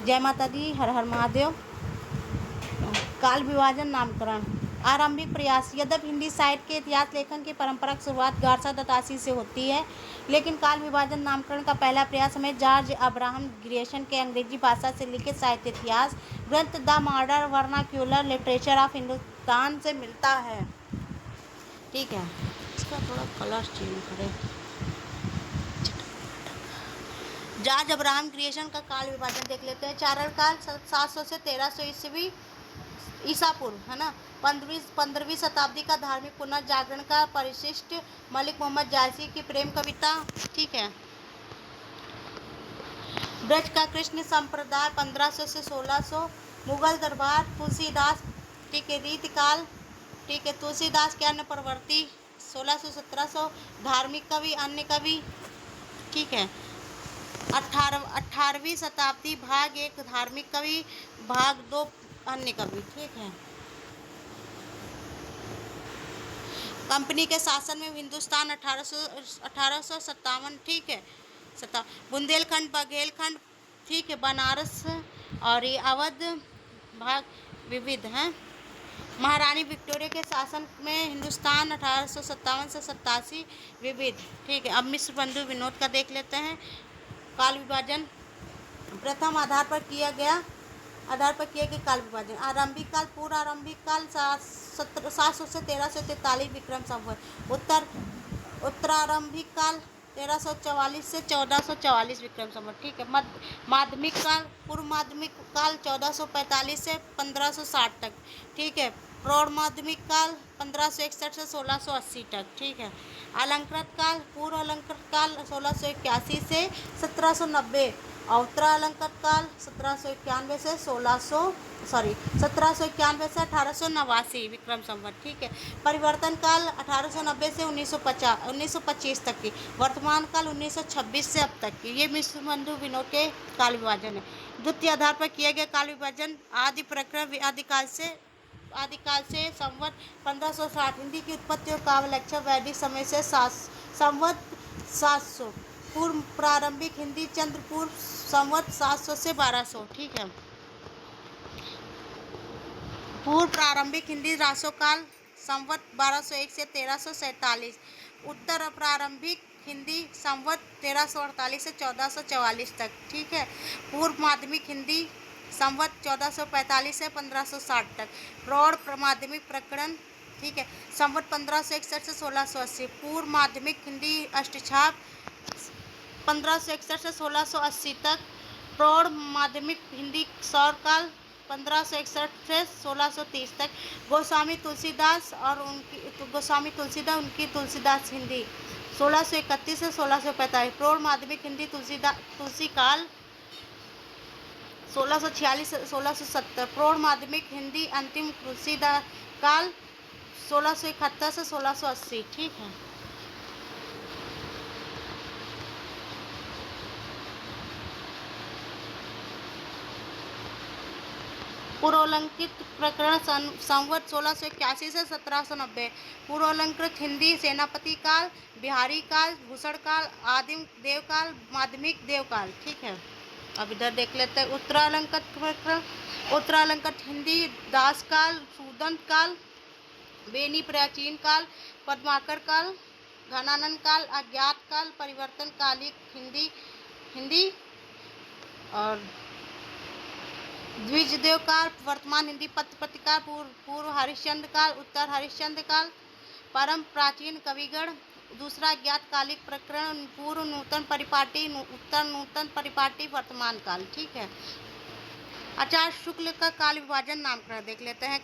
जय माता दी, हर हर महादेव। काल विभाजन नामकरण आरंभिक प्रयास। यद्यपि हिंदी साहित्य के इतिहास लेखन की परंपरा की शुरुआत 1188 से होती है, लेकिन काल विभाजन नामकरण का पहला प्रयास हमें जॉर्ज अब्राहम ग्रियर्सन के अंग्रेजी भाषा से लिखित साहित्य इतिहास ग्रंथ the modern vernacular literature of Hindustan से मिलता है। ठीक है, इसका थोड़ा कलर चेंज करें। जॉर्ज अब्राहम ग्रियर्सन का काल विभाजन देख लेते हैं। चारण काल 700 से 1300 ईस्वी ईसा पूर्व, है ना। 15वीं शताब्दी का धार्मिक पुनर्जागरण का परिशिष्ट मलिक मोहम्मद जायसी की प्रेम कविता। ठीक है। ब्रज का कृष्ण संप्रदाय 1500 से 1600। मुगल दरबार तुलसीदास। ठीक है। रीतिकाल। ठीक है। तुलसीदास के अन्य प्रवर्ती 1600-1700। धार्मिक कवि, अन्य कवि। ठीक है। 18वीं शताब्दी भाग 1 धार्मिक कवि, भाग 2 अन्य कवि। ठीक है। कंपनी के शासन में हिंदुस्तान 1857। ठीक है। बुंदेलखंड, बघेलखंड। ठीक है। बनारस और ये अवध भाग विविध हैं। महारानी विक्टोरिया के शासन में हिंदुस्तान 1857 से 87 विविध। ठीक है। अब मिश्र बंधु विनोद का देख लेते हैं। काल विभाजन प्रथम आधार पर किया गया काल विभाजन। आरंभिक काल, पूर्व आरंभिक काल 700 से 1343 विक्रम संवत। उत्तरारंभिक काल 1344 से 1444 विक्रम संवत। ठीक है। माध्यमिक काल, पूर्व माध्यमिक काल 1445 से 1560 तक। ठीक है। प्रौढ़ माध्यमिक काल 1561 से 1680 तक। ठीक है। अलंकृत काल, पूर्व अलंकृत काल 1681 से 1790 और उत्तरालंकृत काल 1791 से 1889 विक्रम संवत। ठीक है। परिवर्तन काल 1890 से 1925 तक की। वर्तमान काल 1926 से अब तक की। ये मिश्र बंधु विनोद के काल विभाजन है। द्वितीय आधार पर किया गया काल विभाजन आदि प्रकरण आदिकाल से संवत 1560। हिंदी की उत्पत्ति और काव्य लक्षण वैदिक समय से संवत 700। पूर्व प्रारंभिक हिंदी चंद्रपूर्व संवत 700 से 1200। ठीक है। पूर्व प्रारंभिक हिंदी रासोकाल संवत 1201 से 1347। उत्तर प्रारंभिक हिंदी संवत 1348 से 1444 तक। ठीक है। पूर्व माध्यमिक हिंदी संवत 1445 से 1560 तक। प्रौढ़ माध्यमिक प्रकरण। ठीक है। संवत 1561 से 1680। पूर्व माध्यमिक हिंदी अष्टछाप 1561 से 1680 तक। प्रौढ़ माध्यमिक हिंदी सौरकाल 1561 से 1630 तक। गोस्वामी तुलसीदास उनकी तुलसीदास हिंदी 1631 से 1645। प्रौढ़ माध्यमिक हिंदी तुलसी काल 1646 से 1670। प्रौढ़ माध्यमिक हिंदी अंतिम तुलसीदास काल 1671 से 1680। ठीक है। पूर्वालंकृत प्रकरण संवत 1681 से 1790। पूर्वालंकृत हिंदी सेनापति काल, बिहारी काल, भूषण काल, आदिम देवकाल, माध्यमिक देवकाल। ठीक है। अब इधर देख लेते हैं उत्तरालंकृत प्रकरण। उत्तरालंकृत हिंदी दास काल, सुदंत काल, बेनी प्राचीन काल, पद्माकर काल, घनानन काल, अज्ञात काल, परिवर्तन कालिक हिंदी और द्विजदेव काल, वर्तमान हिंदी पत्र पत्रिका, पूर्व हरिश्चंद्र काल, उत्तर हरिश्चंद्र काल, परम प्राचीन कविगण, दूसरा ज्ञात कालिक प्रकरण, पूर्व नूतन परिपाटी, उत्तर नूतन परिपाटी, वर्तमान काल। ठीक है। आचार्य शुक्ल का काल विभाजन नामकरण देख लेते हैं।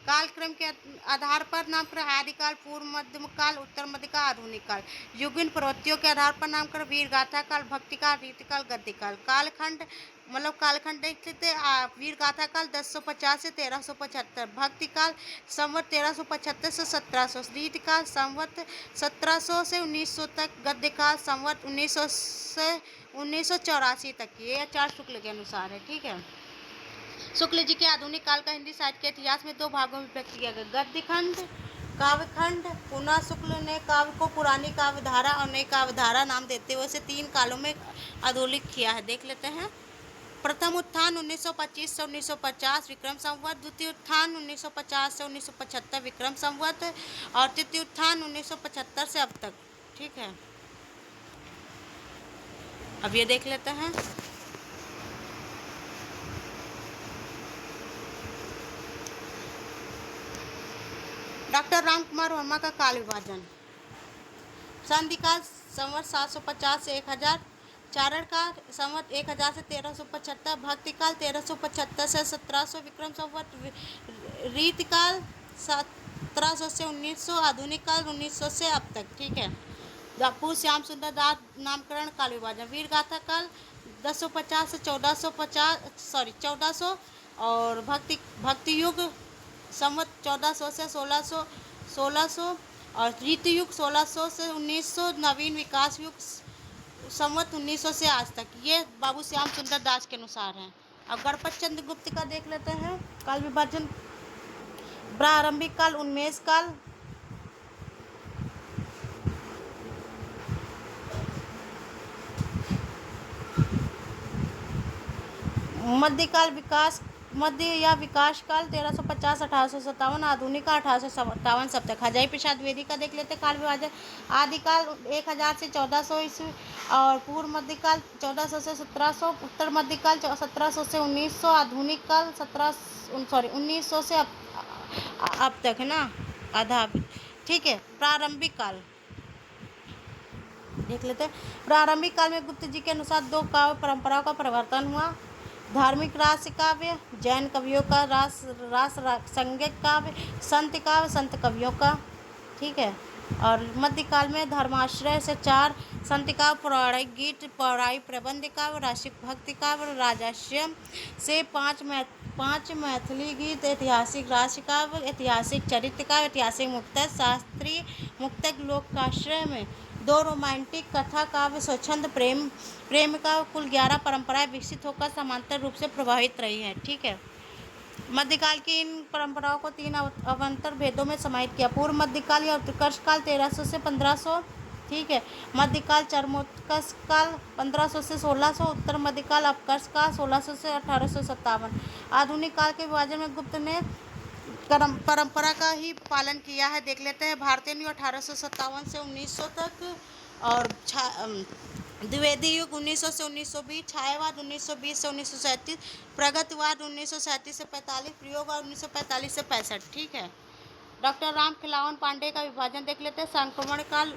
कालक्रम के आधार पर नामकरण आदिकाल, पूर्व मध्य काल, उत्तर मध्य काल, आधुनिक काल। युगिन प्रवृत्तियों के आधार पर नामकरण वीर गाथा काल, भक्ति काल, रीति काल, गद्य काल। कालखंड कालखंड देख लेते हैं। वीर गाथा काल 1050 से 1375। भक्ति काल संवत 1375 से 1700। रीति काल संवत 1700 से 1900 तक। गद्य काल संवत 1900 से 1984 तक की। ये आचार्य शुक्ल के अनुसार है। ठीक है। शुक्ल जी के आधुनिक काल का हिंदी साहित्य के इतिहास में 2 भागों में व्यक्त किया गया। गद्य खंड, काव्य खंड। पुनः शुक्ल ने काव्य को पुरानी काव्यधारा और नई काव्यधारा नाम देते हुए इसे 3 कालों में अधोलिखित किया है। देख लेते हैं। प्रथम उत्थान 1925 से 1950 विक्रम संवत, द्वितीय उत्थान 1950 से 1975 विक्रम संवत और तृतीय उत्थान 1975 से अब तक। ठीक है, अब ये देख लेते हैं। डॉक्टर राम कुमार वर्मा का काल विभाजन। संधिकाल संवत 750 से 1000, चारण काल संवत 1000 से 1375, भक्तिकाल 1375 से 1700 विक्रम संवत, रीतिकाल 1700 से 1900, आधुनिक काल 1900 से अब तक। ठीक है, बापू श्याम सुंदर दास नामकरण काल विभाजन। वीर गाथा काल 1050 से 1400 और भक्ति युग संवत 1400 से 1600 और रीति युग 1600 से 1900, नवीन विकास युग संवत 1900 से आज तक। ये बाबू श्याम सुंदर दास के अनुसार है। अब गणपत चंद्र गुप्त का देख लेते हैं काल विभाजन। प्रारंभिक काल उन्मेष काल, मध्यकाल मध्य या विकास काल 1350 1857, आधुनिक काल 1857 सब तक। हजाई प्रसाद द्विवेदी का देख लेते काल विभाजन। आदिकाल 1000 से 1400 ईस्वी और पूर्व मध्यकाल 1400 से 1700, उत्तर मध्यकाल 1700 से 1900, आधुनिक काल 1900 से अब तक है ना, आधा। ठीक है, प्रारंभिक काल देख लेते हैं। प्रारंभिक काल में गुप्त जी के अनुसार दो काव्य परंपराओं का परिवर्तन हुआ। धार्मिक रास काव्य, जैन कवियों का रास संज्ञक काव्य, संत कवियों का। ठीक है, और मध्यकाल में धर्माश्रय से 4 संत काव्य, पौराणिक गीत, पौराणिक प्रबंध काव्य, राशिक भक्ति काव्य, राजाश्रम से 5 मैथिली गीत, ऐतिहासिक राशि काव्य, ऐतिहासिक चरित्र काव्य, ऐतिहासिक मुक्तक, शास्त्रीय मुक्तक, लोकाश्रय में 2 रोमांटिक कथा काव्य, स्वच्छंद प्रेम का कुल 11 परंपराएं विकसित होकर समांतर रूप से प्रभावित रही हैं। ठीक है, मध्यकाल की इन परंपराओं को 3 अवंतर भेदों में समाहित किया। पूर्व मध्यकाल या उत्कर्ष काल 1300 से 1500। ठीक है, मध्यकाल चरमोत्कर्ष काल 1500 से 1600, उत्तर मध्यकाल अपकर्ष काल 1600 से 1857। आधुनिक काल के विभाजन में गुप्त ने परंपरा का ही पालन किया है। देख लेते हैं। भारतीय युग 1857 से 1900 तक और द्विवेदी युग 1900 से 1920, छायावाद 1920 से 1937, प्रगतिवाद 1937 से 45, प्रयोगवाद 1945 से 65। ठीक है, डॉक्टर राम खिलावन पांडे का विभाजन देख लेते हैं। संक्रमण काल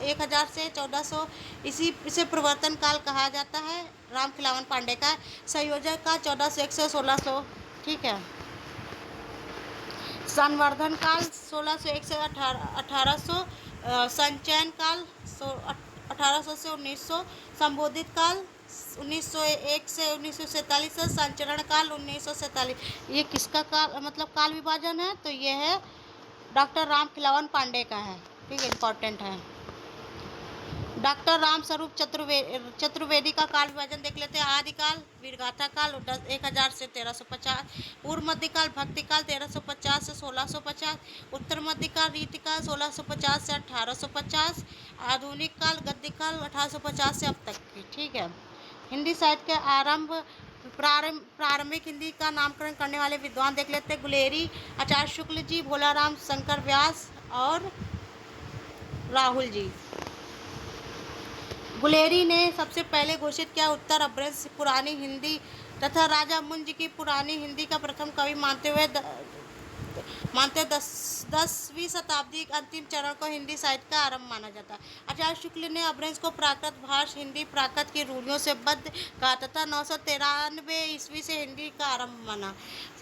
1000 से 1400 इसे प्रवर्तन काल कहा जाता है। राम खिलावन पांडे का संयोजक का 1401 से 1600। ठीक है, संवर्धन काल 1601 से 1800, संचयन काल 1800 से 1900, संबोधित काल 1901 से 1947, संचरण काल 1947। ये किसका काल काल विभाजन है? तो ये है डॉक्टर राम खिलावन पांडे का है। ठीक है, इम्पोर्टेंट है। डॉक्टर राम स्वरूप चतुर्वेदी का काल विभाजन देख लेते हैं। आदिकाल वीरगाथा काल 1000 से 1350, पूर्व मध्यकाल भक्तिकाल 1350 से 1650, उत्तर मध्यकाल रीतिकाल 1650 से 1850, आधुनिक काल गद्यकाल 1850 से अब तक की। ठीक है, हिंदी साहित्य के आरंभ प्रारंभिक हिंदी का नामकरण करने वाले विद्वान देख लेते हैं। गुलेरी, आचार्य शुक्ल जी, भोलाराम शंकर व्यास और राहुल जी। गुलेरी ने सबसे पहले घोषित किया उत्तर अपभ्रंश पुरानी हिंदी तथा राजा मुंज की पुरानी हिंदी का प्रथम कवि मानते हुए 10वीं शताब्दी के अंतिम चरण को हिंदी साहित्य का आरंभ माना जाता है। आचार्य शुक्ल ने अपभ्रंश को प्राकृत भाषा हिंदी प्राकृत की रूढ़ियों से बद्ध कहा तथा 993 ईस्वी से हिंदी का आरंभ माना।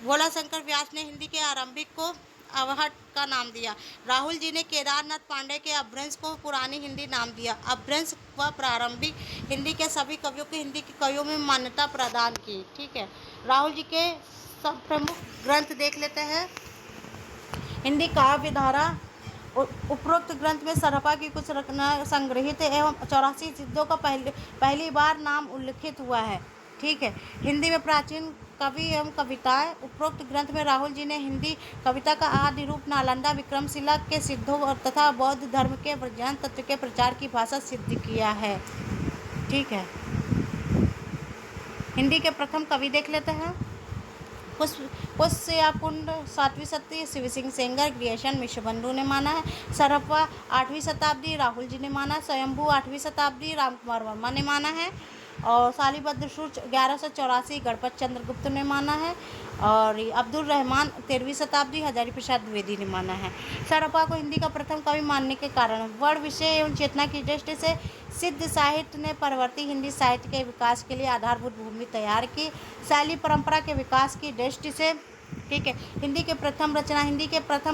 भोला शंकर व्यास ने हिंदी के आरंभिक को अवहट का नाम दिया। राहुल जी ने केदारनाथ पांडे के अपभ्रंश को पुरानी हिंदी नाम दिया। अपभ्रंश व प्रारंभिक हिंदी के सभी कवियों को हिंदी के कवियों में मान्यता प्रदान की। ठीक है, राहुल जी के सब प्रमुख ग्रंथ देख लेते हैं। हिंदी काव्य धारा, उपरोक्त ग्रंथ में सरपा की कुछ रचना संग्रहित एवं 84 सिद्धों का पहली बार नाम उल्लिखित हुआ है। ठीक है, हिंदी में प्राचीन कवि एवं कविताएं। उपरोक्त ग्रंथ में राहुल जी ने हिंदी कविता का आदि रूप नालंदा विक्रमशिला के सिद्धों तथा बौद्ध धर्म के ज्ञान तत्व के प्रचार की भाषा सिद्ध किया है। ठीक है, हिंदी के प्रथम कवि देख लेते हैं। पुष्यकुंड 7वीं शताब्दी शिव सिंह सेंगर, क्रिएशन विश्वबंधु ने माना है। सरहप्पा 8वीं शताब्दी राहुल जी ने माना। स्वयंभू 8वीं शताब्दी रामकुमार वर्मा ने माना है। और शालिभद्र सूर्य 1184 गणपत चंद्रगुप्त ने माना है। और अब्दुल रहमान 13वीं शताब्दी हजारी प्रसाद द्विवेदी ने माना है। सरहप्पा को हिंदी का प्रथम कवि मानने के कारण वर्ण विषय एवं चेतना की दृष्टि से सिद्ध साहित्य ने परवर्ती हिंदी साहित्य के विकास के लिए आधारभूत भूमि तैयार की। शैली परंपरा के विकास की दृष्टि से, ठीक है, हिंदी के प्रथम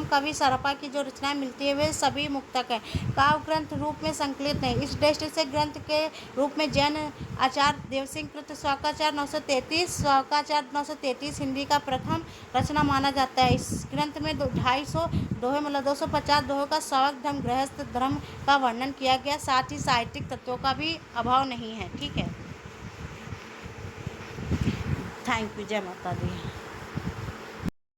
कवि सरहप्पा की जो रचनाएं मिलती है वे सभी मुक्तक हैं, काव्य ग्रंथ रूप में संकलित नहीं। इस दृष्टि से ग्रंथ के रूप में जैन आचार्य देवसिंह कृत स्वाकाचार 933 हिंदी का प्रथम रचना माना जाता है। इस ग्रंथ में 250 दोहे मतलब 250 दोहों का स्वाक धर्म गृहस्थ धर्म का वर्णन किया गया, साथ ही साहित्यिक तत्वों का भी अभाव नहीं है। ठीक है, थैंक यू, जय माता दी।